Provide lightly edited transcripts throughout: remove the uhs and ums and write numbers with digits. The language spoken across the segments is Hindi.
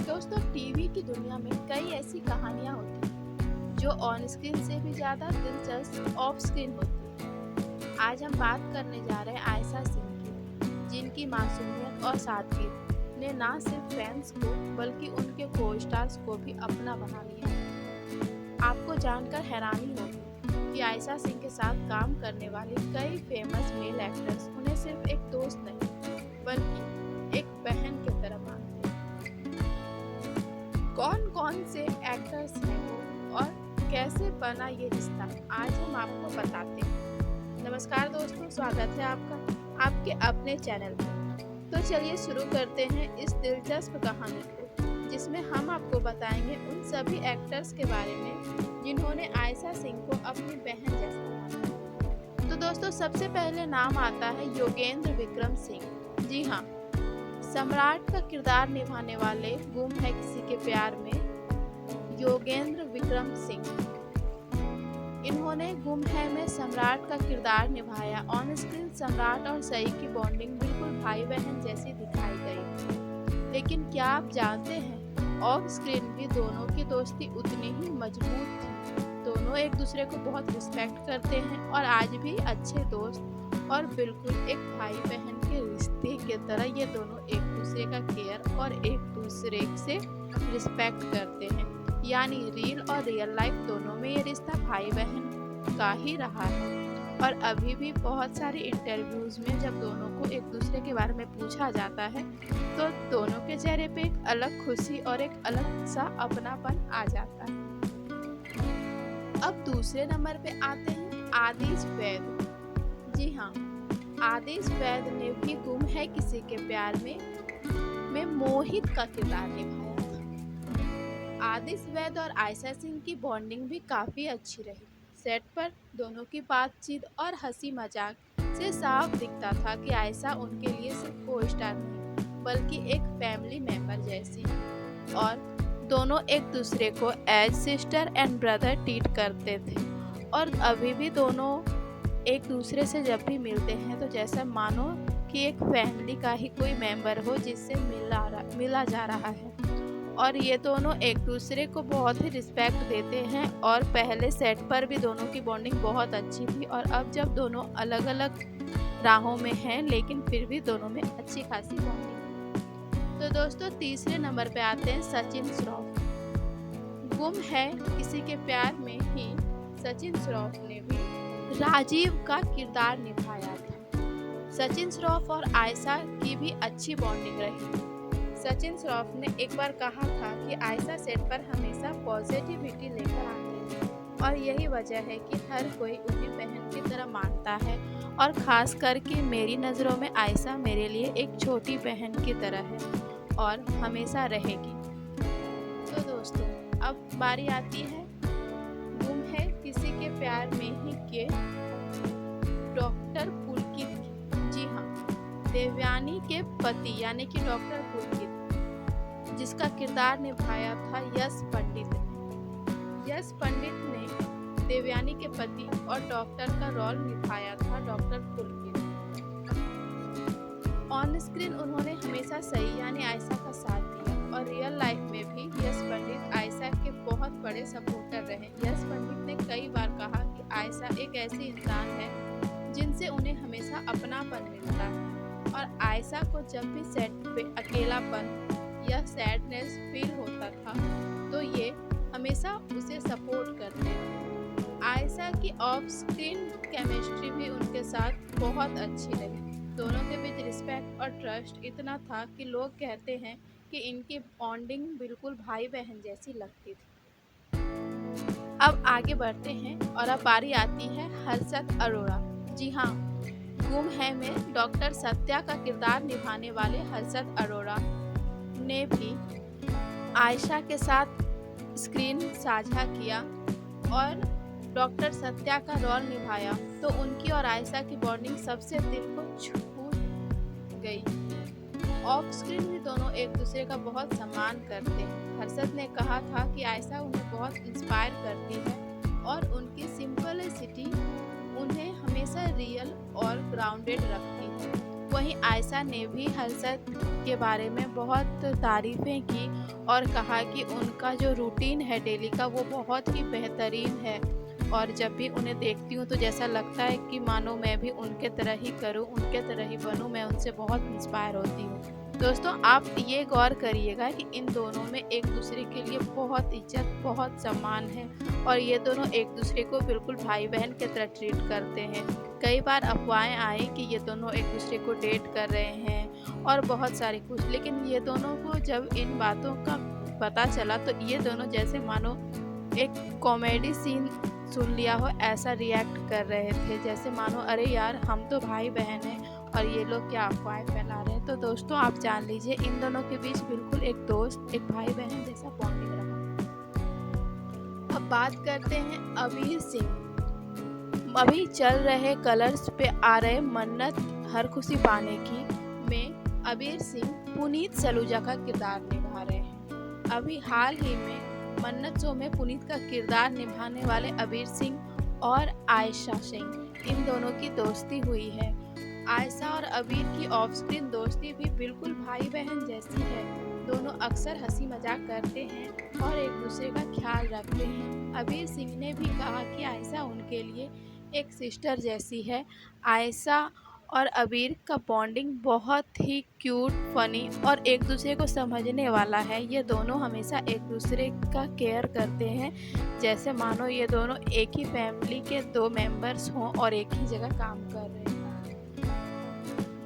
दोस्तों, टीवी की दुनिया में कई ऐसी कहानियां होती हैं जो ऑन स्क्रीन से भी ज्यादा दिलचस्प ऑफ स्क्रीन होती हैं। आज हम बात करने जा रहे हैं आयशा सिंह की, जिनकी मासूमियत और सादगी ने ना सिर्फ फैंस को बल्कि उनके को स्टार्स को भी अपना बना लिया। आपको जानकर हैरानी होगी कि आयशा सिंह के साथ काम करने वाले कई फेमस मेल एक्टर्स उन्हें सिर्फ एक दोस्त नहीं बल्कि एक बहन की तरह मानते हैं। कौन कौन से एक्टर्स हैं वो और कैसे बना ये रिश्ता, आज हम आपको बताते हैं। नमस्कार दोस्तों, स्वागत है आपका आपके अपने चैनल पर। तो चलिए शुरू करते हैं इस दिलचस्प कहानी को, जिसमें हम आपको बताएंगे उन सभी एक्टर्स के बारे में जिन्होंने आयशा सिंह को अपनी बहन जैसा माना। तो दोस्तों, सबसे पहले नाम आता है योगेंद्र विक्रम सिंह। जी हाँ, सम्राट का किरदार निभाने वाले गुम है किसी के प्यार में योगेंद्र विक्रम सिंह। इन्होंने गुम है में सम्राट का किरदार निभाया। ऑन स्क्रीन सम्राट और सई की बॉन्डिंग बिल्कुल भाई बहन जैसी दिखाई गई, लेकिन क्या आप जानते हैं ऑफ स्क्रीन भी दोनों की दोस्ती उतनी ही मजबूत थी। दोनों एक दूसरे को बहुत रिस्पेक्ट करते हैं और आज भी अच्छे दोस्त और बिल्कुल एक भाई बहन के रिश्ते की तरह ये दोनों एक दूसरे का केयर और एक दूसरे से रिस्पेक्ट करते हैं। यानी रील और रियल लाइफ दोनों में ये रिश्ता भाई बहन का ही रहा है। और अभी भी बहुत सारे इंटरव्यूज में जब दोनों को एक दूसरे के बारे में पूछा जाता है तो दोनों के चेहरे पे एक अलग खुशी और एक अलग सा अपनापन आ जाता है। अब दूसरे नंबर पे आते हैं आदिश वैद। जी हाँ, आदिश वैद ने भी गुम है किसी के प्यार में मोहित का किरदार निभाया था। आदिश वैद और आयशा सिंह की बॉन्डिंग भी काफ़ी अच्छी रही। सेट पर दोनों की बातचीत और हंसी मजाक से साफ दिखता था कि आयशा उनके लिए सिर्फ को स्टार नहीं बल्कि एक फैमिली मेंबर जैसी, और दोनों एक दूसरे को as sister and brother treat करते थे। और अभी भी दोनों एक दूसरे से जब भी मिलते हैं तो जैसा मानो कि एक फैमिली का ही कोई मेंबर हो जिससे मिला जा रहा है। और ये दोनों एक दूसरे को बहुत ही रिस्पेक्ट देते हैं और पहले सेट पर भी दोनों की बॉन्डिंग बहुत अच्छी थी। और अब जब दोनों अलग अलग राहों में हैं लेकिन फिर भी दोनों में अच्छी खासी बॉन्डिंग है। तो दोस्तों, तीसरे नंबर पे आते हैं सचिन श्रॉफ। गुम है किसी के प्यार में ही सचिन श्रॉफ ने भी राजीव का किरदार निभाया था। सचिन श्रॉफ और आयशा की भी अच्छी बॉन्डिंग रही। सचिन श्रॉफ ने एक बार कहा था कि आयशा सेट पर हमेशा पॉजिटिविटी लेकर आती है और यही वजह है कि हर कोई उन्हें बहन की तरह मानता है। और ख़ास करके मेरी नज़रों में आयशा मेरे लिए एक छोटी बहन की तरह है और हमेशा रहेगी। तो दोस्तों, अब बारी आती है गुम है किसी के प्यार में ही के डॉक्टर पुलकित की। जी हाँ, देवयानी के पति यानी कि डॉक्टर पुलकित, जिसका किरदार निभाया था यश पंडित ने। यश पंडित ने देवयानी के पति और डॉक्टर का रोल निभाया था डॉक्टर पुलकित। ऑन स्क्रीन उन्होंने हमेशा सही यानी आयशा का साथ दिया और रियल लाइफ में भी यश पंडित आयशा के बहुत बड़े सपोर्टर रहे। यश पंडित ने कई बार कहा कि आयशा एक ऐसी इंसान है जिनसे उन्हें हमेशा अपनापन मिलता है और आयशा को जब भी सेट पे अकेलापन या सैडनेस फील होता था तो ये हमेशा उसे सपोर्ट करते थे। आयशा की ऑफ स्क्रीन केमिस्ट्री भी उनके साथ बहुत अच्छी रही। दोनों के बीच रिस्पेक्ट और ट्रस्ट इतना था कि लोग कहते हैं कि इनकी बॉन्डिंग बिल्कुल भाई बहन जैसी लगती थी। अब आगे बढ़ते हैं और अब बारी आती है हर्षद अरोड़ा। जी हाँ, गुम है में डॉक्टर सत्या का किरदार निभाने वाले हर्षद अरोड़ा ने भी आयशा के साथ स्क्रीन साझा किया और डॉक्टर सत्या का रोल निभाया तो उनकी और आयशा की बॉन्डिंग सबसे दिल को छू गई। ऑफ स्क्रीन भी दोनों एक दूसरे का बहुत सम्मान करते हैं। हर्षद ने कहा था कि आयशा उन्हें बहुत इंस्पायर करती है और उनकी सिंपलिसिटी उन्हें हमेशा रियल और ग्राउंडेड रखती है। वहीं आयशा ने भी हर्षद के बारे में बहुत तारीफ़ें की और कहा कि उनका जो रूटीन है डेली का वो बहुत ही बेहतरीन है और जब भी उन्हें देखती हूँ तो जैसा लगता है कि मानो मैं भी उनके तरह ही करूँ, उनके तरह ही बनूँ, मैं उनसे बहुत इंस्पायर होती हूँ। दोस्तों आप ये गौर करिएगा कि इन दोनों में एक दूसरे के लिए बहुत इज्जत, बहुत सम्मान है और ये दोनों एक दूसरे को बिल्कुल भाई बहन की तरह ट्रीट करते हैं। कई बार अफवाहें आई कि ये दोनों एक दूसरे को डेट कर रहे हैं और बहुत सारे कुछ, लेकिन ये दोनों को जब इन बातों का पता चला तो ये दोनों जैसे मानो एक कॉमेडी सीन सुन लिया हो ऐसा रिएक्ट कर रहे थे, जैसे मानो अरे यार हम तो भाई बहन हैं और ये लोग क्या अफवाहें फैला रहे हैं। तो दोस्तों आप जान लीजिए इन दोनों के बीच बिल्कुल एक दोस्त, एक भाई बहन जैसा बॉन्डिंग रहा। अब बात करते हैं अबीर सिंह। अभी चल रहे कलर्स पे आ रहे मन्नत हर खुशी पाने की में अबीर सिंह पुनीत सलूजा का किरदार निभा रहे हैं। अभी हाल ही में मन्नत शो में पुनीत का किरदार निभाने वाले अबीर सिंह और आयशा सिंह, इन दोनों की दोस्ती हुई है। आयशा और अबीर की ऑफ स्क्रीन दोस्ती भी बिल्कुल भाई बहन जैसी है। दोनों अक्सर हंसी मजाक करते हैं और एक दूसरे का ख्याल रखते हैं। अबीर सिंह ने भी कहा कि आयशा उनके लिए एक सिस्टर जैसी है। आयशा और अबीर का बॉन्डिंग बहुत ही क्यूट, फनी और एक दूसरे को समझने वाला है। ये दोनों हमेशा एक दूसरे का केयर करते हैं, जैसे मानो ये दोनों एक ही फैमिली के दो मेंबर्स हों और एक ही जगह काम कर रहे हैं।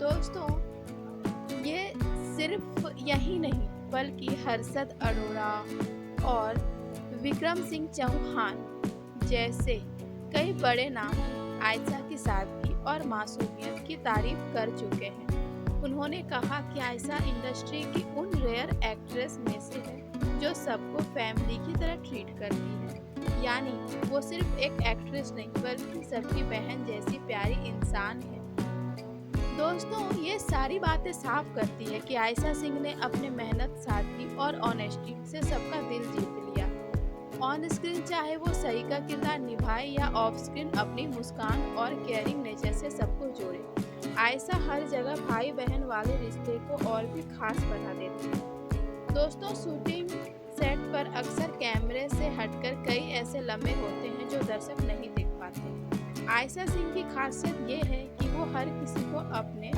दोस्तों ये सिर्फ यही नहीं बल्कि हर्षद अरोड़ा और विक्रम सिंह चौहान जैसे कई बड़े नाम आयशा की सादगी और मासूमियत की तारीफ कर चुके हैं। उन्होंने कहा कि आयशा इंडस्ट्री की उन रेयर एक्ट्रेस में से है जो सबको फैमिली की तरह ट्रीट करती है, यानी वो सिर्फ एक एक्ट्रेस नहीं बल्कि सबकी बहन जैसी प्यारी इंसान है। दोस्तों ये सारी बातें साफ करती है कि आयशा सिंह ने अपने मेहनत, सादगी और ऑनेस्टी से सबका दिल जीत लिया। ऑन स्क्रीन चाहे वो सही का किरदार निभाए या ऑफ स्क्रीन अपनी मुस्कान और केयरिंग नेचर से सबको जोड़े, आयशा हर जगह भाई बहन वाले रिश्ते को और भी खास बना देती है। दोस्तों शूटिंग सेट पर अक्सर कैमरे से हटकर कई ऐसे लम्हे होते हैं जो दर्शक नहीं देख पाते। आयशा सिंह की खासियत ये है कि वो हर किसी को अपने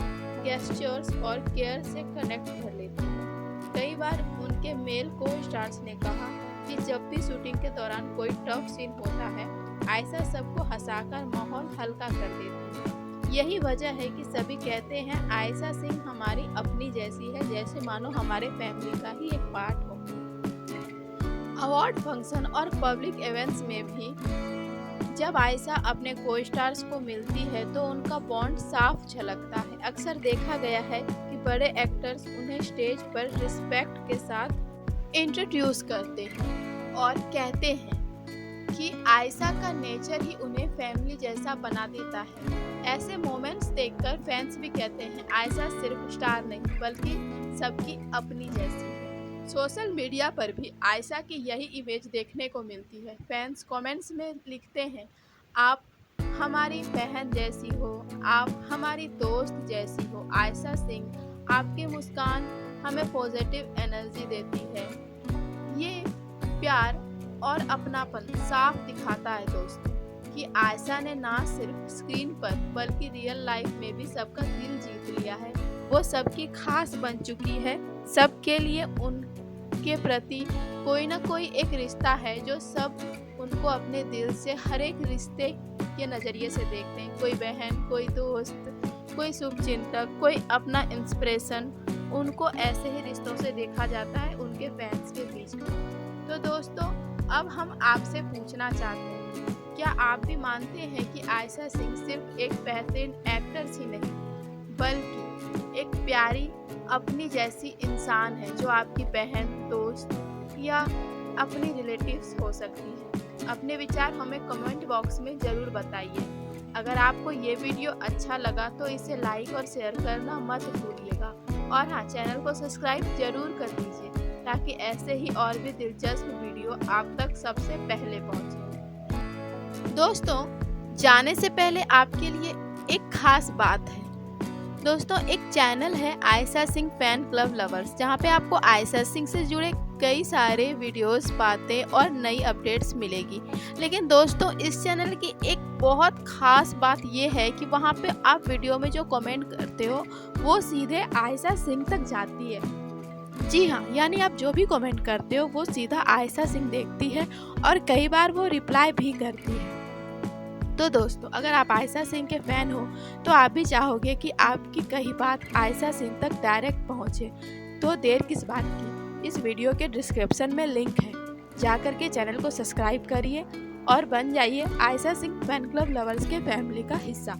गेस्चर्स और केयर से कनेक्ट कर लेती है। कई बार उनके मेल को स्टार्स ने कहा कि जब भी शूटिंग के दौरान कोई टफ सीन होता है आयशा सबको हंसाकर माहौल हल्का कर देती है। यही वजह है कि सभी कहते हैं आयशा सिंह हमारी अपनी जैसी है, जैसे मानो हमारे फैमिली का ही एक पार्ट हो। अवार्ड फंक्शन और पब्लिक इवेंट्स में भी जब आयशा अपने को स्टार्स को मिलती है तो उनका बॉन्ड साफ झलकता है। अक्सर देखा गया है कि बड़े एक्टर्स उन्हें स्टेज पर रिस्पेक्ट के साथ इंट्रोड्यूस करते हैं और कहते हैं कि आयशा का नेचर ही उन्हें फैमिली जैसा बना देता है। ऐसे मोमेंट्स देखकर फैंस भी कहते हैं आयशा सिर्फ स्टार नहीं बल्कि सबकी अपनी जैसी है। सोशल मीडिया पर भी आयशा की यही इमेज देखने को मिलती है। फैंस कमेंट्स में लिखते हैं आप हमारी बहन जैसी हो, आप हमारी दोस्त जैसी हो। आयशा सिंह आपकी मुस्कान हमें पॉजिटिव एनर्जी देती है। ये प्यार और अपनापन साफ दिखाता है दोस्तों कि आयशा ने ना सिर्फ स्क्रीन पर बल्कि रियल लाइफ में भी सबका दिल जीत लिया है। वो सबकी खास बन चुकी है। सबके लिए उनके प्रति कोई ना कोई एक रिश्ता है जो सब उनको अपने दिल से हर एक रिश्ते के नज़रिए से देखते हैं। कोई बहन, कोई दोस्त, कोई शुभचिंतक, कोई अपना इंस्पिरेशन, उनको ऐसे ही रिश्तों से देखा जाता है उनके फैंस के बीच में। तो दोस्तों अब हम आपसे पूछना चाहते हैं, क्या आप भी मानते हैं कि आयशा सिंह सिर्फ एक बेहतरीन एक्ट्रेस ही नहीं बल्कि एक प्यारी अपनी जैसी इंसान है जो आपकी बहन, दोस्त या अपनी रिलेटिव्स हो सकती है? अपने विचार हमें कमेंट बॉक्स में ज़रूर बताइए। अगर आपको ये वीडियो अच्छा लगा तो इसे लाइक और शेयर करना मत भूलिएगा और हाँ, चैनल को सब्सक्राइब जरूर कर दीजिए ताकि ऐसे ही और भी दिलचस्प वीडियो आप तक सबसे पहले पहुंचे। दोस्तों जाने से पहले आपके लिए एक खास बात है। दोस्तों एक चैनल है Ayesha Singh fan club lovers, जहाँ पे आपको आयशा सिंह से जुड़े कई सारे वीडियोस, बातें और नई अपडेट्स मिलेगी। लेकिन दोस्तों इस चैनल की एक बहुत खास बात ये है कि वहाँ पे आप वीडियो में जो कमेंट करते हो वो सीधे आयशा सिंह तक जाती है। जी हाँ, यानी आप जो भी कमेंट करते हो वो सीधा आयशा सिंह देखती है और कई बार वो रिप्लाई भी करती है। तो दोस्तों अगर आप आयशा सिंह के फैन हो तो आप भी चाहोगे कि आपकी कही बात आयशा सिंह तक डायरेक्ट पहुंचे, तो देर किस बात की। इस वीडियो के डिस्क्रिप्शन में लिंक है, जाकर के चैनल को सब्सक्राइब करिए और बन जाइए Ayesha Singh fan club lovers के फैमिली का हिस्सा।